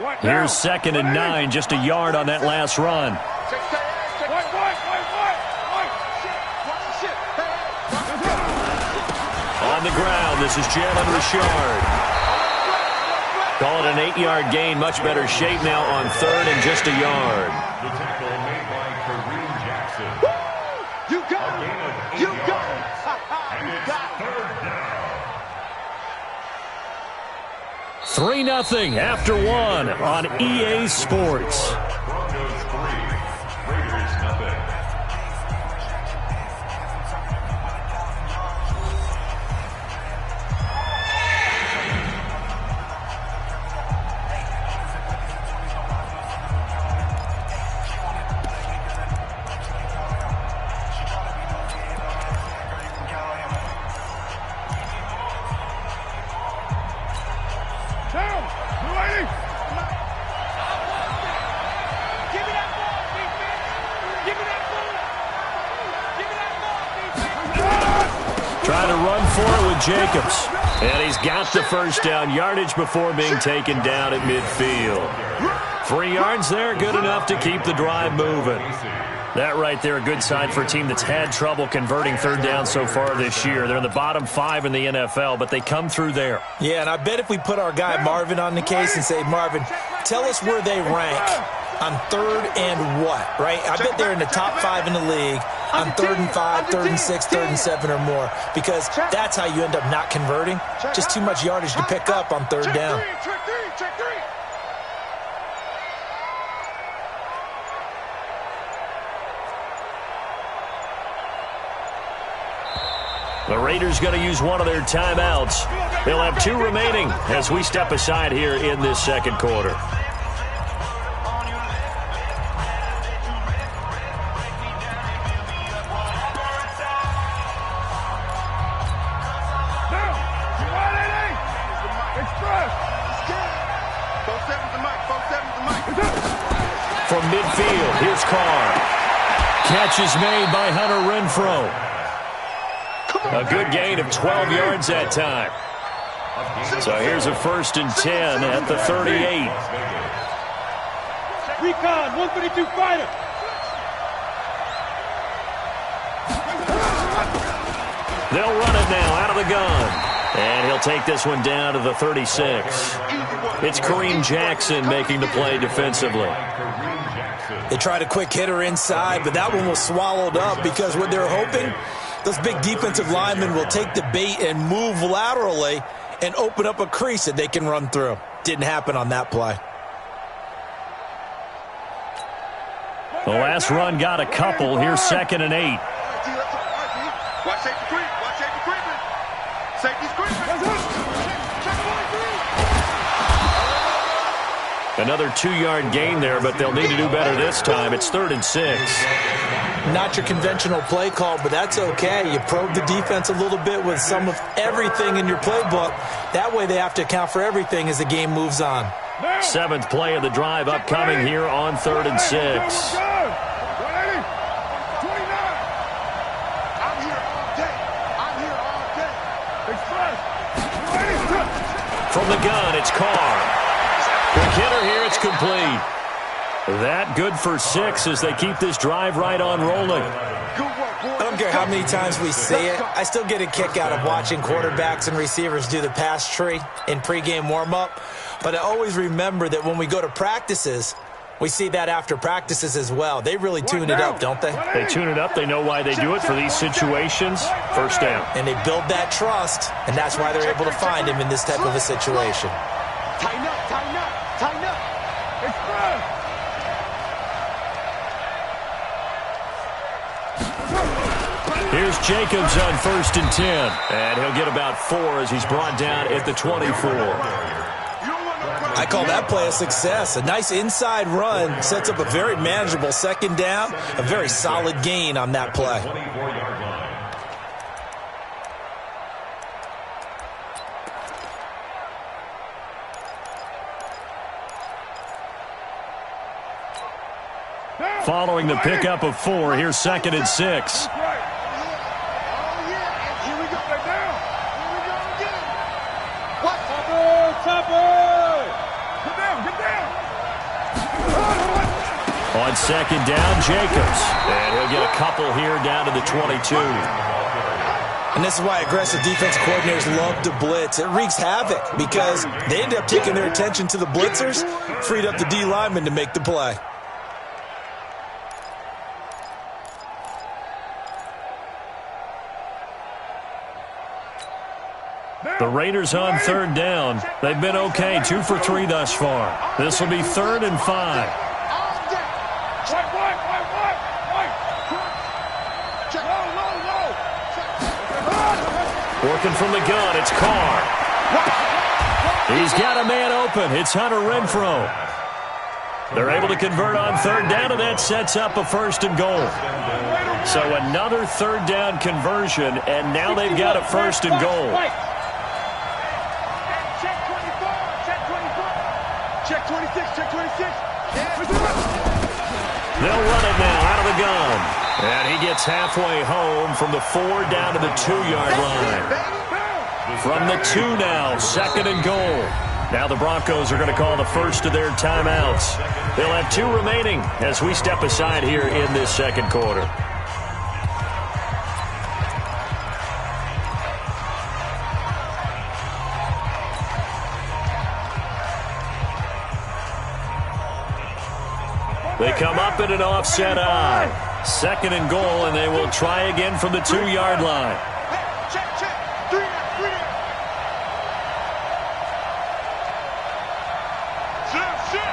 Here's 2nd and 9, just a yard on that last run. On the ground, this is Jalen Richard. Call it an 8-yard gain. Much better shape now on 3rd and just a yard. The tackle made by Kareem Jackson. You got it. You got it. And it's 3rd down. 3-0 after 1 on EA Sports. Broncos 3, Raiders nothing. Trying to run for it with Jacobs. And he's got the first down, yardage before being taken down at midfield. 3 yards there, good enough to keep the drive moving. That right there, a good sign for a team that's had trouble converting 3rd down so far this year. They're in the bottom 5 in the NFL, but they come through there. Yeah, and I bet if we put our guy Marvin on the case and say, Marvin, tell us where they rank on 3rd and what, right? I bet they're in the top 5 in the league on 3rd and 5, 3rd and 6, 3rd and 7 or more, because that's how you end up not converting. Just too much yardage to pick up on 3rd down. The Raiders going to use one of their timeouts. They'll have 2 remaining as we step aside here in this 2nd quarter. From midfield, here's Carr. Catch is made by Hunter Renfrow. A good gain of 12 yards that time. So here's a 1st and 10 at the 38. Recon, 132 fighter. They'll run it now out of the gun. And he'll take this one down to the 36. It's Kareem Jackson making the play defensively. They tried a quick hitter inside, but that one was swallowed up because what they're hoping, those big defensive linemen will take the bait and move laterally and open up a crease that they can run through. Didn't happen on that play. The last run got a couple. Here's 2nd and 8. Watch safety creep. Watch safety creeping. Safety's creeping. Another 2-yard gain there, but they'll need to do better this time. It's 3rd and 6. Not your conventional play call, but that's okay. You probe the defense a little bit with some of everything in your playbook. That way they have to account for everything as the game moves on. 7th play of the drive upcoming here on 3rd and 6. From the gun, it's Carr. Quick hitter here, it's complete. That good for 6 as they keep this drive right on rolling. I don't care how many times we see it. I still get a kick out of watching quarterbacks and receivers do the pass tree in pregame warm-up. But I always remember that when we go to practices, we see that after practices as well. They really tune it up, don't they? They tune it up. They know why they do it for these situations. 1st down. And they build that trust, and that's why they're able to find him in this type of a situation. Tighten up, tighten up, tighten up. Here's Jacobs on 1st and 10. And he'll get about 4 as he's brought down at the 24. I call that play a success. A nice inside run sets up a very manageable 2nd down. A very solid gain on that play. Following the pickup of 4, here's 2nd and 6. On second down, Jacobs. And he'll get a couple here down to the 22. And this is why aggressive defensive coordinators love to blitz. It wreaks havoc because they end up taking their attention to the blitzers, freed up the D lineman to make the play. The Raiders on third down. They've been okay, 2 for 3 thus far. This will be 3rd and 5. Working from the gun, it's Carr. He's got a man open. It's Hunter Renfrow. They're able to convert on third down, and that sets up a 1st and goal. So another third down conversion, and now they've got a 1st and goal. Check 26, check 26. They'll run it now out of the gun. And he gets halfway home from the 4 down to the 2-yard line. From the 2 now, 2nd and goal. Now the Broncos are going to call the first of their timeouts. They'll have 2 remaining as we step aside here in this second quarter. They come up in an offset eye. 2nd and goal, and they will try again from the 2-yard line. Check, check. 3 there. Sit.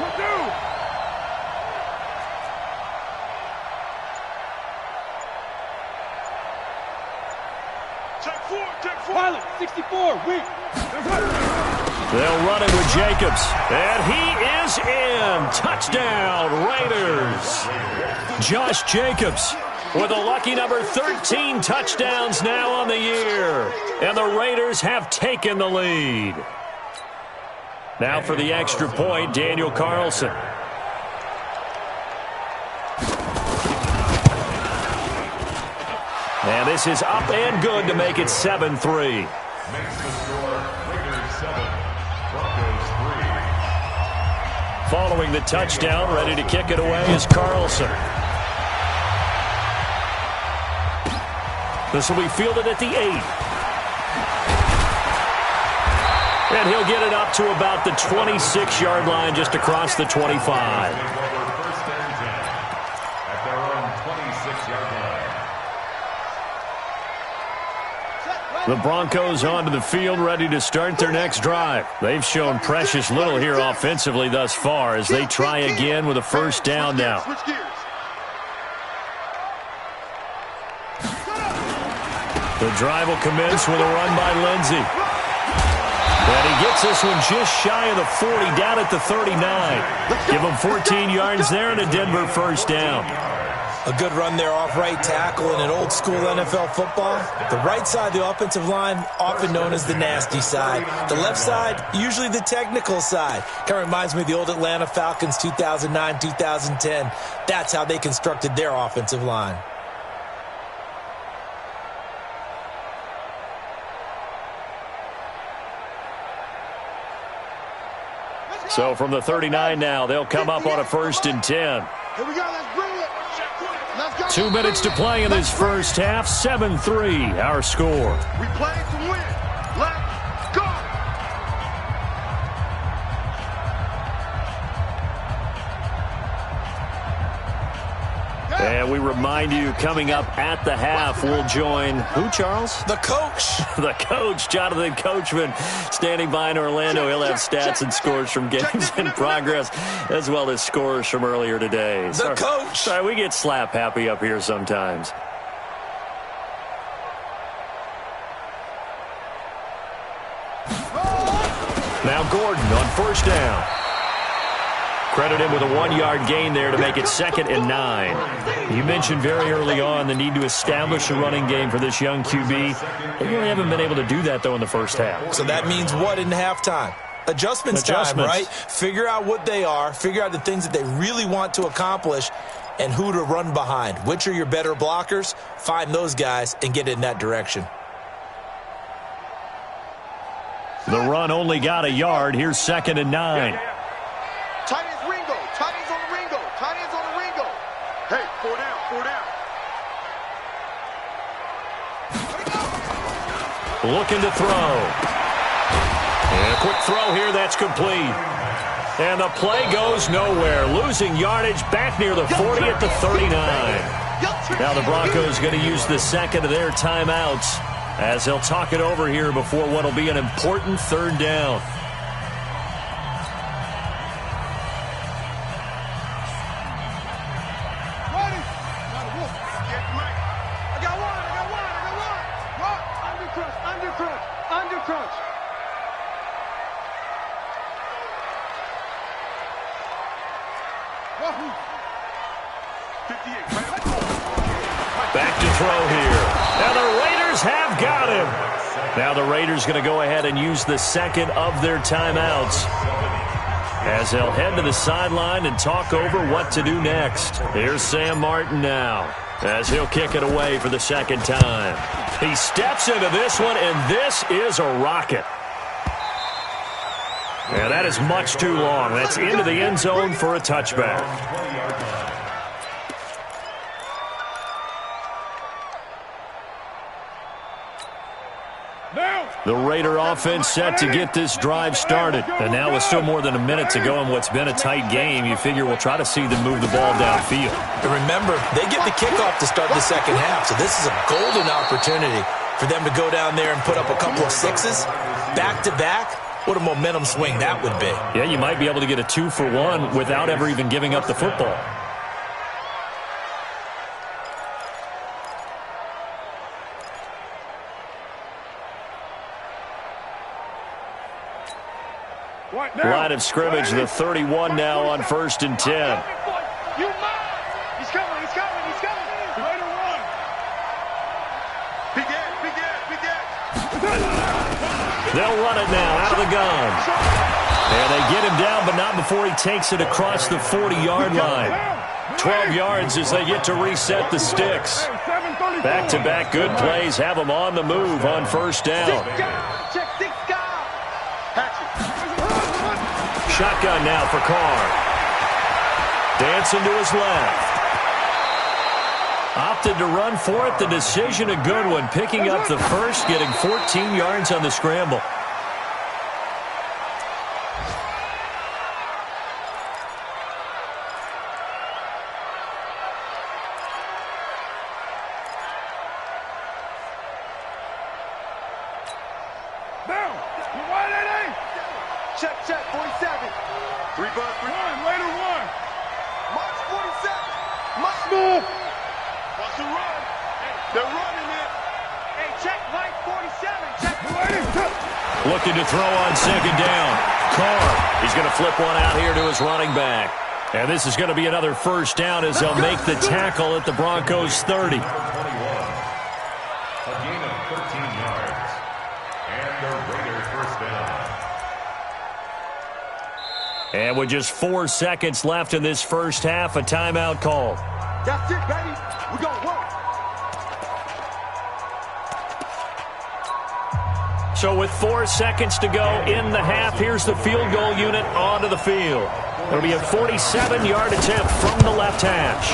Purdue. Check 4. Pilot, 64, weak. They'll run it with Jacobs. And he is in. Touchdown, Raiders. Josh Jacobs with a lucky number 13 touchdowns now on the year. And the Raiders have taken the lead. Now for the extra point, Daniel Carlson. And this is up and good to make it 7-3. Makes the score Raiders 7, Broncos 3. Following the touchdown, ready to kick it away is Carlson. This will be fielded at the 8. And he'll get it up to about the 26-yard line, just across the 25. First and 10 at their own 26-yard line. The Broncos onto the field, ready to start their next drive. They've shown precious little here offensively thus far as they try again with a first down now. Switch gears. The drive will commence with a run by Lindsey. And he gets this one just shy of the 40, down at the 39. Give him 14 yards there and a Denver first down. A good run there off right tackle in an old school NFL football. The right side of the offensive line, often known as the nasty side. The left side, usually the technical side. Kind of reminds me of the old Atlanta Falcons 2009, 2010. That's how they constructed their offensive line. So from the 39 now, they'll come up on a 1st and 10. Here we go. Let's bring it. Let's go. 2 minutes to play in this first half. 7-3, our score. We play to win. Let's go. And we remind you, coming up at the half, we'll join who, Charles? The coach. The coach, Jonathan Coachman, standing by in Orlando. He'll have stats and scores from games in progress, as well as scores from earlier today. The coach. Sorry, we get slap happy up here sometimes. Now Gordon on first down. Credit him with a 1-yard gain there to make it 2nd and 9. You mentioned very early on the need to establish a running game for this young QB. They really haven't been able to do that, though, in the first half. So that means what in halftime? Adjustments time, right? Figure out what they are. Figure out the things that they really want to accomplish and who to run behind. Which are your better blockers? Find those guys and get in that direction. The run only got a yard. Here's 2nd and 9. Tight ends Ringo. Tight ends on Ringo. looking to throw. And a quick throw here, that's complete. And the play goes nowhere, losing yardage back near the 40 at the 39. Now the Broncos going to use the second of their timeouts as they'll talk it over here before what will be an important third down. Back to throw here. Now the Raiders have got him. Now the Raiders going to go ahead and use the second of their timeouts as they'll head to the sideline and talk over what to do next. Here's Sam Martin now as he'll kick it away for the second time. He steps into this one, and this is a rocket. Yeah, that is much too long. That's into the end zone for a touchback. The Raider offense set to get this drive started. And now with still more than a minute to go in what's been a tight game, you figure we'll try to see them move the ball downfield. And remember, they get the kickoff to start the second half, so this is a golden opportunity for them to go down there and put up a couple of sixes back-to-back. What a momentum swing that would be. Yeah, you might be able to get a 2-for-1 without ever even giving up the football. Line of scrimmage, the 31 now on 1st and 10. He's coming, he's coming, he's coming. Raider run. Big gas. They'll run it now out of the gun. And they get him down, but not before he takes it across the 40-yard line. 12 yards as they get to reset the sticks. Back-to-back good plays have them on the move on 1st down. Shotgun now for Carr. Dancing to his left. Opted to run for it. The decision a good one. Picking up the first, getting 14 yards on the scramble. Check, 47. 3 bud, 3. Raider 1. March 47. March move. Wants to run. They're running it. Hey, check Mike 47. Check. Looking to throw on second down. Carr. He's going to flip one out here to his running back. And this is going to be another 1st down as they'll make the tackle at the Broncos 30. 21. A gain of 13 yards. And the Raiders 1st down. And with just 4 seconds left in this first half, a timeout call. That's it, baby. We're going to work. So with 4 seconds to go in the half, here's the field goal unit onto the field. It'll be a 47-yard attempt from the left hash.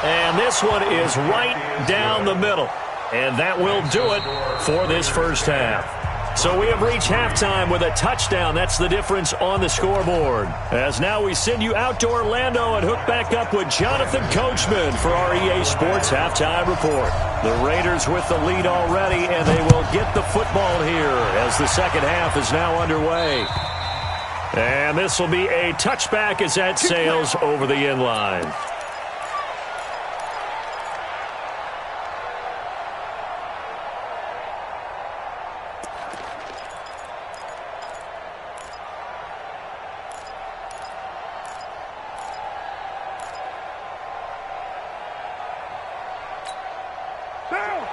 And this one is right down the middle. And that will do it for this first half. So we have reached halftime with a touchdown. That's the difference on the scoreboard. As now we send you out to Orlando and hook back up with Jonathan Coachman for our EA Sports Halftime Report. The Raiders with the lead already, and they will get the football here as the second half is now underway. And this will be a touchback as that sails over the end line.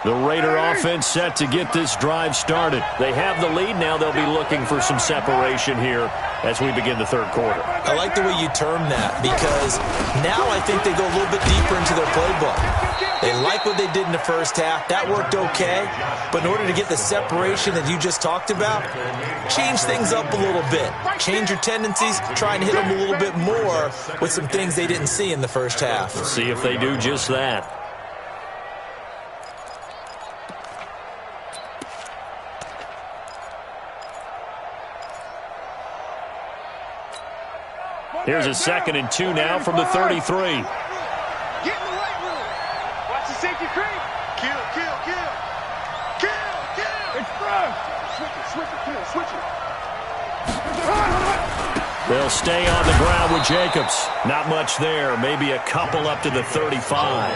The Raider offense set to get this drive started. They have the lead. Now they'll be looking for some separation here as we begin the third quarter. I like the way you term that because now I think they go a little bit deeper into their playbook. They like what they did in the first half. That worked okay. But in order to get the separation that you just talked about, change things up a little bit. Change your tendencies. Try and hit them a little bit more with some things they didn't see in the first half. We'll see if they do just that. Here's a 2nd and 2 now from the 33. Get in the weight room. Watch the safety creep. Kill, kill, kill. Kill, kill. Express. Switch it, kill, switch it. They'll stay on the ground with Jacobs. Not much there. Maybe a couple up to the 35.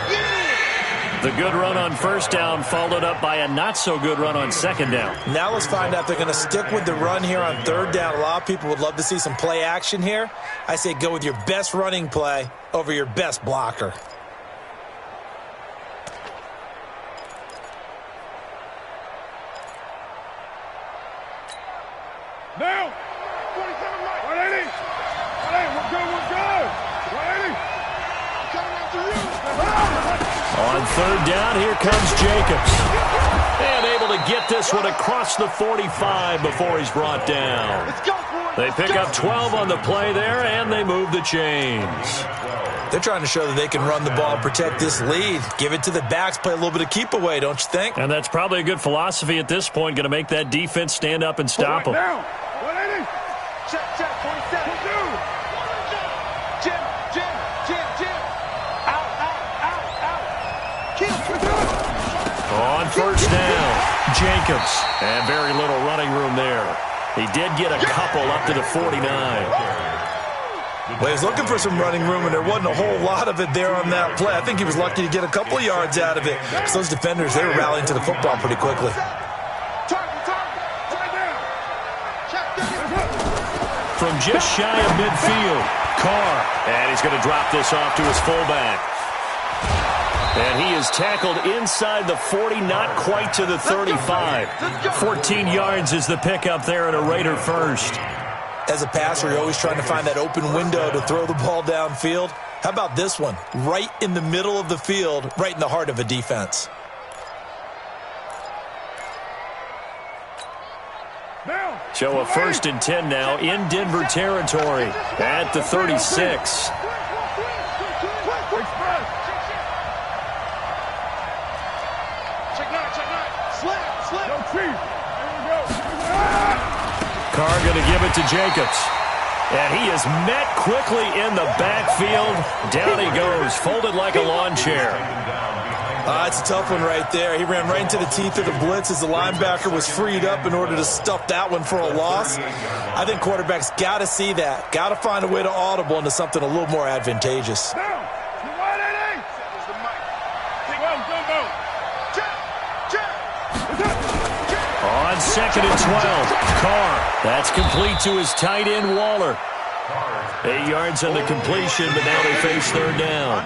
The good run on 1st down followed up by a not-so-good run on 2nd down. Now let's find out if they're going to stick with the run here on 3rd down. A lot of people would love to see some play action here. I say go with your best running play over your best blocker. Now, 47 right. 180. 180, we're good, we're good. 180. Coming after you. On 3rd down, here comes Jacobs. And able to get this one across the 45 before he's brought down. Let's go, boys. They pick up 12 on the play there, and they move the chains. They're trying to show that they can run the ball and protect this lead. Give it to the backs, play a little bit of keep away, don't you think? And that's probably a good philosophy at this point, going to make that defense stand up and stop them. Down. 180. Check, 47. Jim. Out. Kill. On 1st down, Jacobs. And very little running room there. He did get a couple up to the 49. Well, he was looking for some running room, and there wasn't a whole lot of it there on that play. I think he was lucky to get a couple of yards out of it. Because those defenders, they were rallying to the football pretty quickly. From just shy of midfield, Carr. And he's going to drop this off to his fullback. And he is tackled inside the 40, not quite to the 35. 14 yards is the pickup there at a Raider first. As a passer, you're always trying to find that open window to throw the ball downfield. How about this one? Right in the middle of the field, right in the heart of a defense. Show a 1st and 10 now in Denver territory at the 36. Carr going to give it to Jacobs. And he is met quickly in the backfield. Down he goes, folded like a lawn chair. It's a tough one right there. He ran right into the teeth of the blitz as the linebacker was freed up in order to stuff that one for a loss. I think quarterbacks got to see that. Got to find a way to audible into something a little more advantageous. On 2nd and 12, Carr. That's complete to his tight end, Waller. 8 yards on the completion, but now they face 3rd down.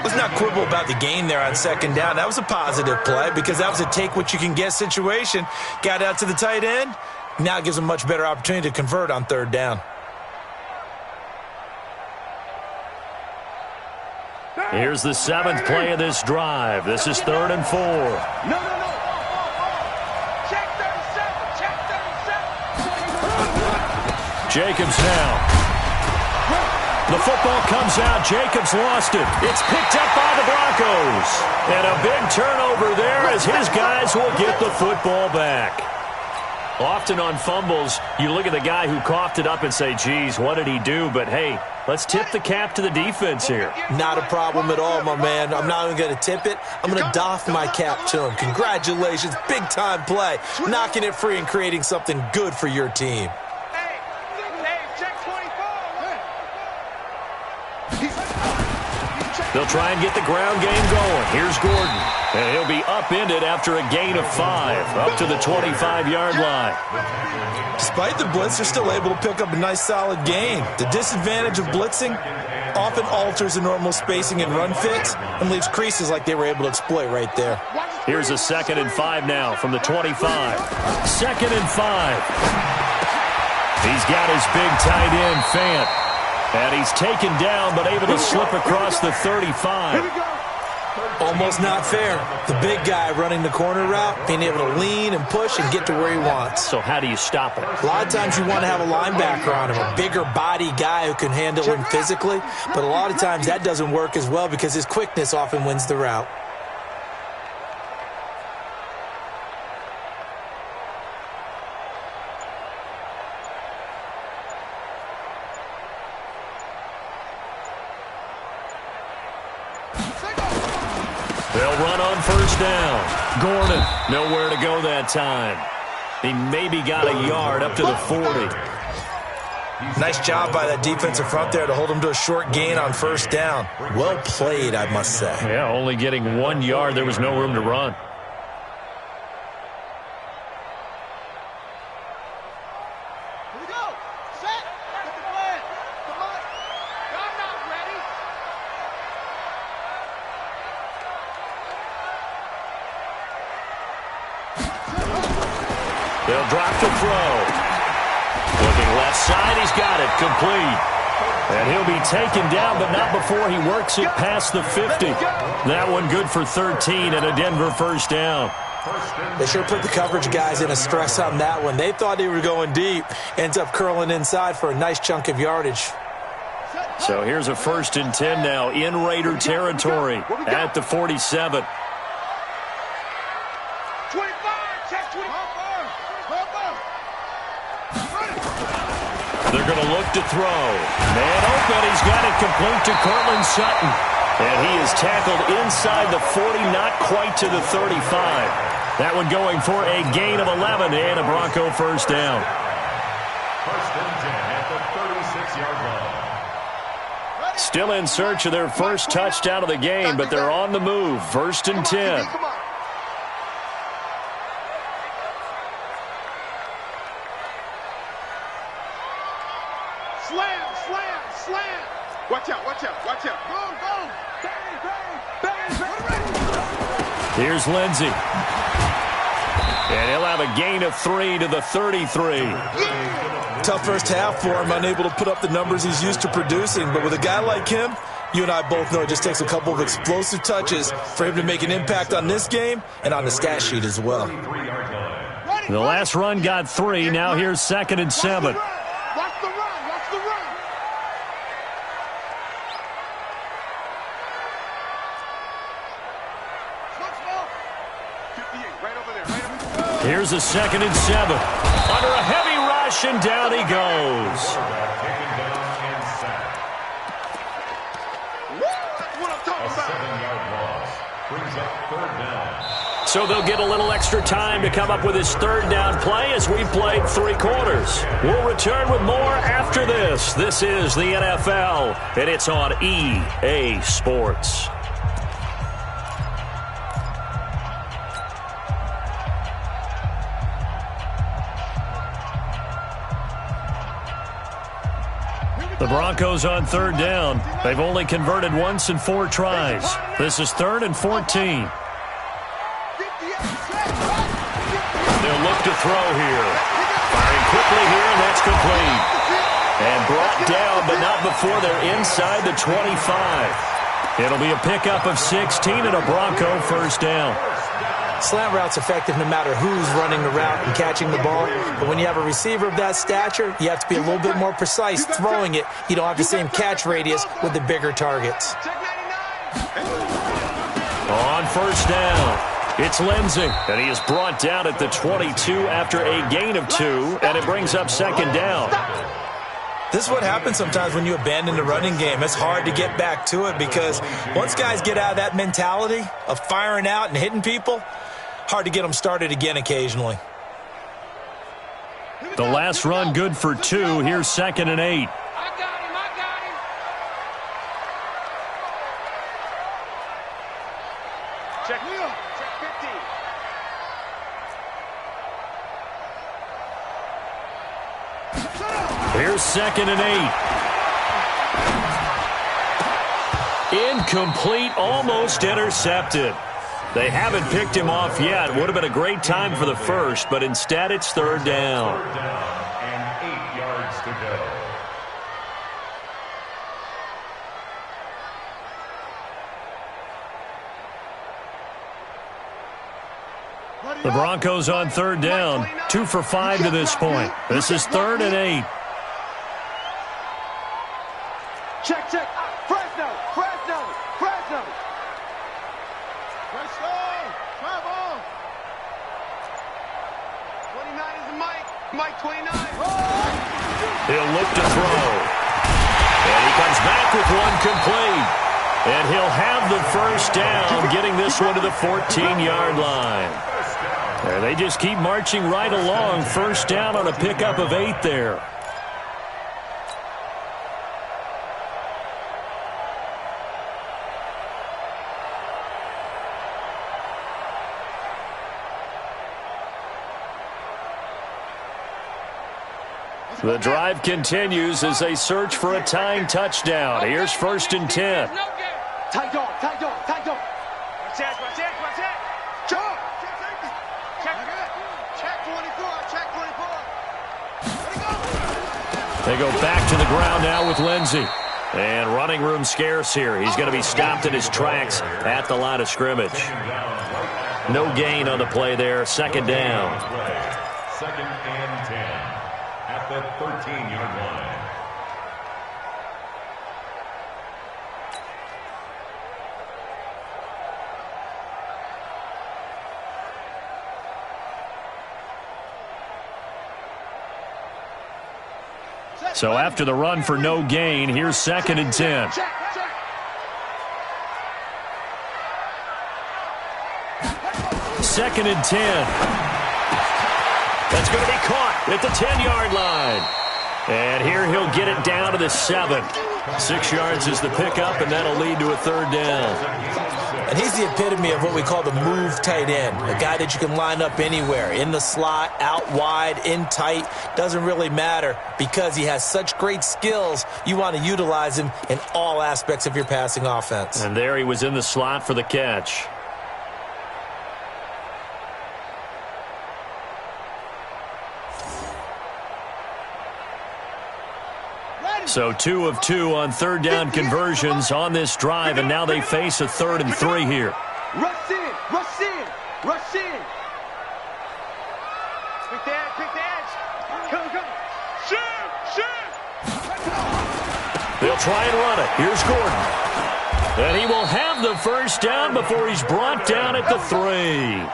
Let's not quibble about the gain there on 2nd down. That was a positive play because that was a take-what-you-can-get situation. Got out to the tight end. Now it gives them a much better opportunity to convert on 3rd down. Here's the 7th play of this drive. This is 3rd and 4. No. Check 37. Jacobs now. The football comes out. Jacobs lost it. It's picked up by the Broncos. And a big turnover there as his guys will get the football back. Often on fumbles, you look at the guy who coughed it up and say, geez, what did he do? But, hey, let's tip the cap to the defense here. Not a problem at all, my man. I'm not even going to tip it. I'm going to doff my cap to him. Congratulations. Big-time play. Knocking it free and creating something good for your team. They'll try and get the ground game going. Here's Gordon. And he'll be upended after a gain of 5, up to the 25-yard line. Despite the blitz, they're still able to pick up a nice, solid gain. The disadvantage of blitzing often alters the normal spacing and run fits and leaves creases like they were able to exploit right there. Here's a 2nd and 5 now from the 25. 2nd and 5. He's got his big tight end, Fant. And he's taken down, but able to slip across the 35. Almost not fair. The big guy running the corner route, being able to lean and push and get to where he wants. So how do you stop it? A lot of times you want to have a linebacker on him, a bigger body guy who can handle him physically. But a lot of times that doesn't work as well because his quickness often wins the route. down. Gordon, nowhere to go that time. He maybe got a yard up to the 40. Nice job by that defensive front there to hold him to a short gain on first down. Well played, I must say. Yeah, only getting 1 yard. There was no room to run. Here we go. Set. Get the flag. Come on. I'm not ready. They'll drop to throw. Looking left side, he's got it, complete. And he'll be taken down, but not before he works it past the 50. That one good for 13 and a Denver first down. They sure put the coverage guys in a stress on that one. They thought they were going deep. Ends up curling inside for a nice chunk of yardage. So here's a 1st and 10 now in Raider territory at the 47. 25. Check 25. They're going to look to throw. Man open, he's got it complete to Cortland Sutton. And he is tackled inside the 40, not quite to the 35. That one going for a gain of 11 and a Bronco first down. 1st and 10 at the 36-yard line. Still in search of their first touchdown of the game, but they're on the move. 1st and 10. Slam. Watch out. Boom. Bang. Here's Lindsey. And he'll have a gain of 3 to the 33. Tough first half for him, unable to put up the numbers he's used to producing. But with a guy like him, you and I both know it just takes a couple of explosive touches for him to make an impact on this game and on the stat sheet as well. The last run got 3. Now here's 2nd and 7. Watch the run. Here's a 2nd and 7. Under a heavy rush, and down he goes. A 7-yard loss brings up 3rd down. So they'll get a little extra time to come up with his 3rd down play as we've played 3 quarters. We'll return with more after this. This is the NFL, and it's on EA Sports. The Broncos on 3rd down. They've only converted once in 4 tries. This is 3rd and 14. They'll look to throw here. Firing quickly here, and that's complete. And brought down, but not before they're inside the 25. It'll be a pickup of 16 and a Bronco first down. Slant route's effective no matter who's running the route and catching the ball. But when you have a receiver of that stature, you have to be a little bit more precise throwing it. You don't have the same catch radius with the bigger targets. On first down, it's Lindsey. And he is brought down at the 22 after a gain of 2. And it brings up 2nd down. This is what happens sometimes when you abandon the running game. It's hard to get back to it because once guys get out of that mentality of firing out and hitting people, hard to get them started again occasionally. The last run good for 2. Here's 2nd and 8. I got him. Check 50. Here's 2nd and 8. Incomplete, almost intercepted. They haven't picked him off yet. Would have been a great time for the first, but instead it's 3rd down. 3rd down and 8 yards to go. The Broncos on 3rd down. 2 for 5 to this point. This is 3rd and 8. Check. Fresno. Travel. 29 is Mike 29. He'll look to throw. And he comes back with one complete. And he'll have the first down, getting this one to the 14-yard line. And they just keep marching right along. First down on a pickup of 8 there. The drive continues as they search for a tying touchdown. Here's 1st and 10. Tight dog. Check 24. They go back to the ground now with Lindsey. And running room scarce here. He's going to be stopped in his tracks at the line of scrimmage. No gain on the play there. 2nd down. 2nd and 10 at the 13-yard line. So after the run for no gain, here's 2nd and 10. Second and 10. That's going to be caught at the 10-yard line. And here he'll get it down to the 7. 6 yards is the pickup, and that'll lead to a 3rd down. And he's the epitome of what we call the move tight end, a guy that you can line up anywhere, in the slot, out wide, in tight, doesn't really matter because he has such great skills. You want to utilize him in all aspects of your passing offense. And there he was in the slot for the catch. So 2 of 2 on 3rd down conversions on this drive, and now they face a 3rd and 3 here. Rush in. Quick the edge. Come. Shoot. They'll try and run it. Here's Gordon. And he will have the first down before he's brought down at the 3.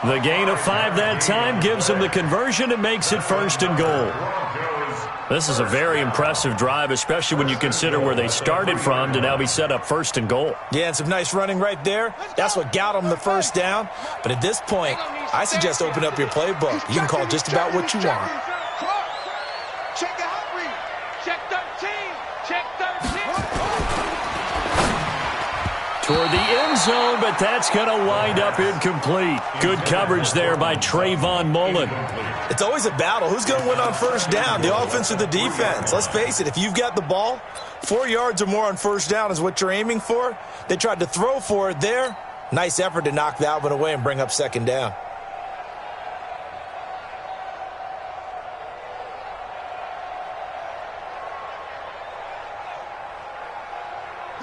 The gain of 5 that time gives him the conversion and makes it 1st and goal. This is a very impressive drive, especially when you consider where they started from to now be set up 1st and goal. Yeah, and some nice running right there. That's what got them the first down. But at this point, I suggest open up your playbook. You can call just about what you want. Check the hot read. Check 13. Toward the end zone, but that's going to wind up incomplete. Good coverage there by Trayvon Mullen. It's always a battle. Who's going to win on first down, the offense or the defense? Let's face it, if you've got the ball, 4 yards or more on first down is what you're aiming for. They tried to throw for it there. Nice effort to knock that one away and bring up 2nd down.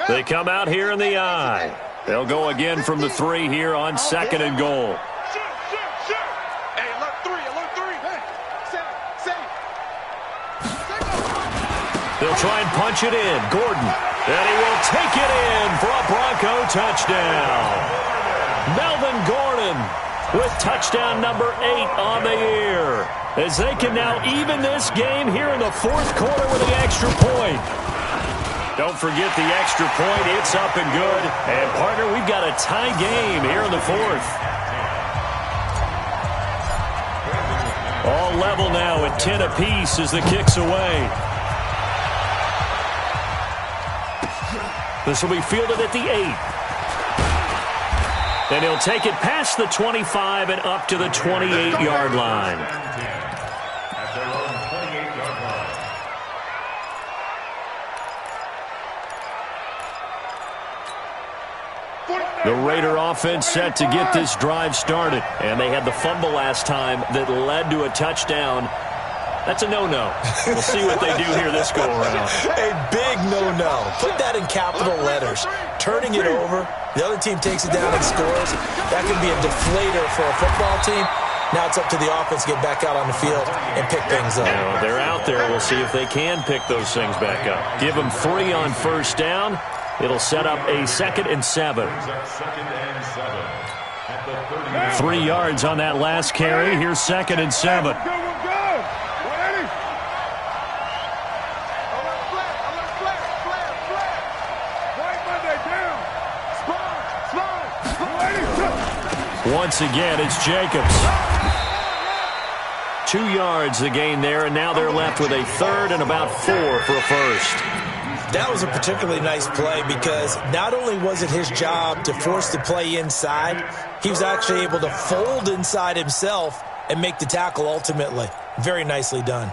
They come out here in the I. They'll go again from the 3 here on 2nd and goal. Hey, alert 3. They'll try and punch it in. Gordon. And he will take it in for a Bronco touchdown. Melvin Gordon with touchdown number 8 on the year. As they can now even this game here in the 4th quarter with an extra point. Don't forget the extra point. It's up and good. And, partner, we've got a tie game here in the 4th. All level now at 10 apiece as the kick's away. This will be fielded at the 8. And he'll take it past the 25 and up to the 28-yard line. At their own 28-yard line. The Raider offense set to get this drive started. And they had the fumble last time that led to a touchdown. That's a no-no. We'll see what they do here this go-around. A big no-no. Put that in capital letters. Turning it over, the other team takes it down and scores. That can be a deflator for a football team. Now it's up to the offense to get back out on the field and pick things up. Now, they're out there. We'll see if they can pick those things back up. Give them 3 on first down. It'll set up a 2nd and 7. 3 yards on that last carry. Here's 2nd and 7. Once again, it's Jacobs. 2 yards the gain there, and now they're left with a third and about 4 for a first. That was a particularly nice play because not only was it his job to force the play inside, he was actually able to fold inside himself and make the tackle ultimately. Very nicely done.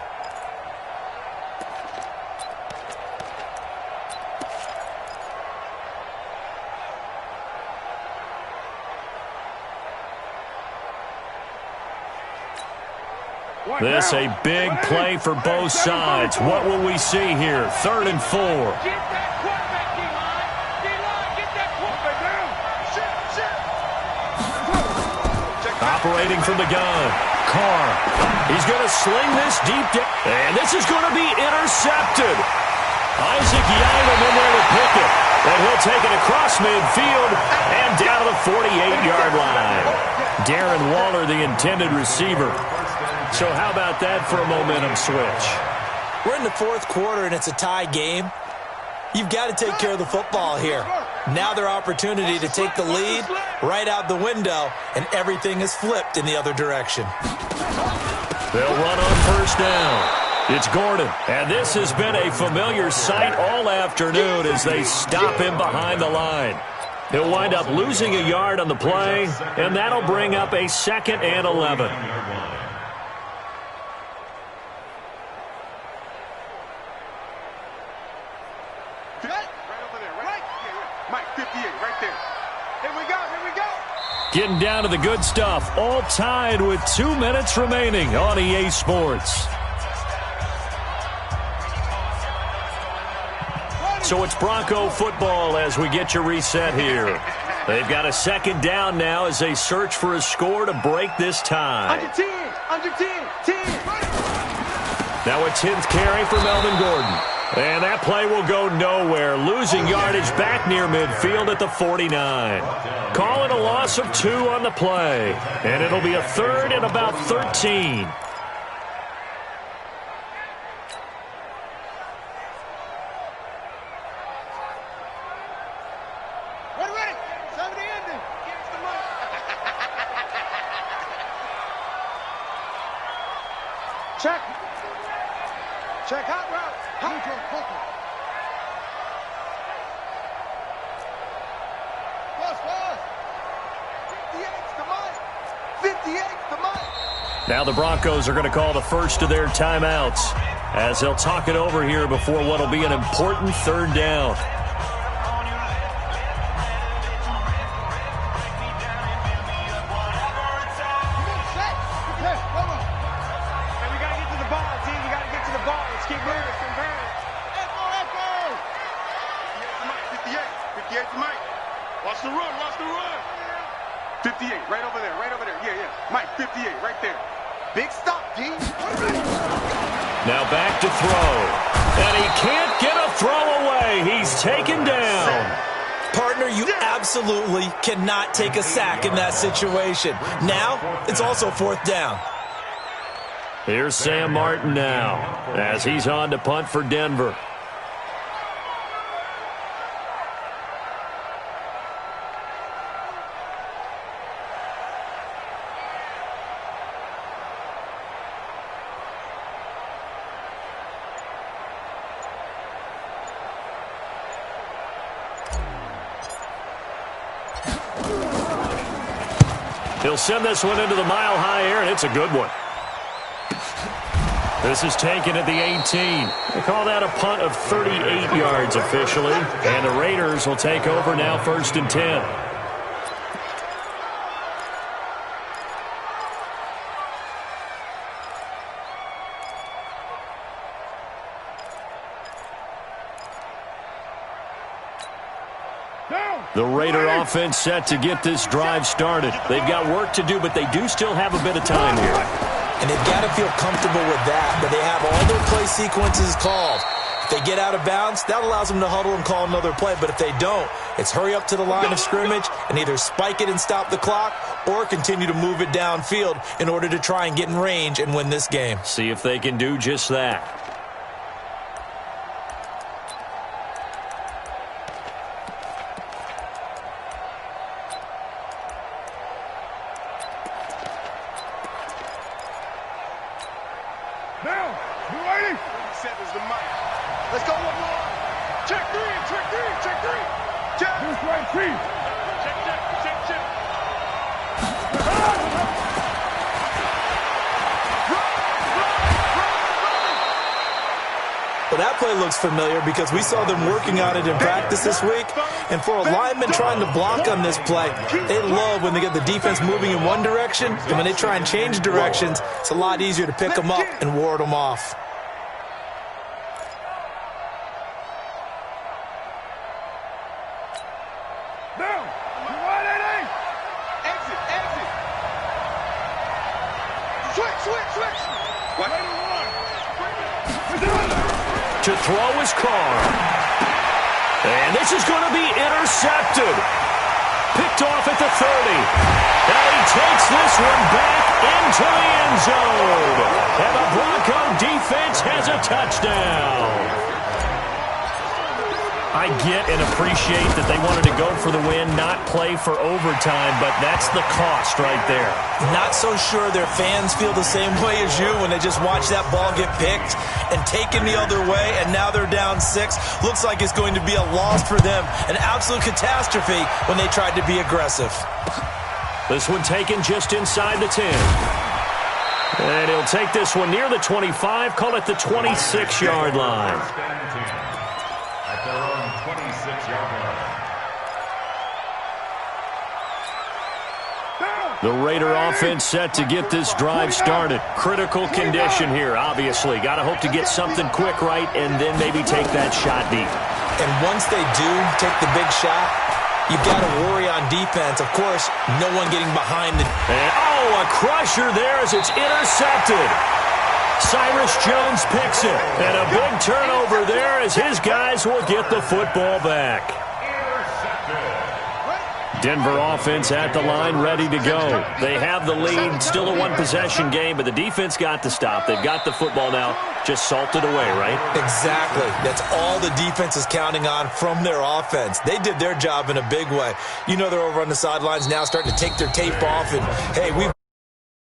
This a big play for both sides. What will we see here? 3rd and 4. Operating from the gun. Carr. He's going to sling this deep down. And this is going to be intercepted. Isaac Yiadom in there to pick it. And he'll take it across midfield and down to the 48-yard line. Darren Waller, the intended receiver. So how about that for a momentum switch? We're in the 4th quarter, and it's a tie game. You've got to take care of the football here. Now their opportunity to take the lead right out the window, and everything is flipped in the other direction. They'll run on 1st down. It's Gordon, and this has been a familiar sight all afternoon as they stop him behind the line. He'll wind up losing a yard on the play, and that'll bring up a 2nd and 11. Getting down to the good stuff, all tied with 2 minutes remaining on EA Sports. So it's Bronco football as we get you reset here. They've got a 2nd down now as they search for a score to break this tie. Under 10. Now a 10th carry for Melvin Gordon. And that play will go nowhere, losing yardage back near midfield at the 49. Call it a loss of 2 on the play, and it'll be a 3rd and about 13. Ready. 70 ending. Here's the money. Check hot route. Now the Broncos are going to call the first of their timeouts as they'll talk it over here before what will be an important 3rd down. Watch the run. 58, right over there. Yeah. Mike, 58, right there. Big stop, D. Now back to throw. And he can't get a throw away. He's taken down. Partner, you absolutely cannot take a sack in that situation. Now, it's also 4th down. Here's Sam Martin now as he's on to punt for Denver. He'll send this one into the mile-high air, and it's a good one. This is taken at the 18. They call that a punt of 38 yards officially, and the Raiders will take over now 1st and 10. The Raider offense set to get this drive started. They've got work to do, but they do still have a bit of time here. And they've got to feel comfortable with that, but they have all their play sequences called. If they get out of bounds, that allows them to huddle and call another play. But if they don't, it's hurry up to the line of scrimmage and either spike it and stop the clock or continue to move it downfield in order to try and get in range and win this game. See if they can do just that. Now, you ready? 47 is the mic. Let's go one more. Check three, check three, check three. Check. This right, three. Check, check, check, check. Well, that play looks familiar because we saw them working on it in practice this week. And for a lineman trying to block on this play, they love when they get the defense moving in one direction. And when they try and change directions, it's a lot easier to pick them up and ward them off. Now, you want it? Exit, exit. Switch, switch, switch. What? To throw his car. And this is going to be intercepted. Picked off at the 30. And he takes this one back into the end zone. And the Bronco defense has a touchdown. I get and appreciate that they wanted to go for the win, not play for overtime, but that's the cost right there. Not so sure their fans feel the same way as you when they just watch that ball get picked and taken the other way, and now they're down 6. Looks like it's going to be a loss for them, an absolute catastrophe when they tried to be aggressive. This one taken just inside the 10. And he'll take this one near the 25, call it the 26-yard line. At their own 26-yard line. The Raider offense set to get this drive started. Critical condition here, obviously. Got to hope to get something quick right and then maybe take that shot deep. And once they do take the big shot, you've got to worry on defense. Of course, no one getting behind the... And, oh, a crusher there as it's intercepted. Cyrus Jones picks it. And a big turnover there as his guys will get the football back. Denver offense at the line, ready to go. They have the lead, still a one-possession game, but the defense got to stop. They've got the football now, just salted away, right? Exactly. That's all the defense is counting on from their offense. They did their job in a big way. You know they're over on the sidelines now starting to take their tape off, and, hey, we've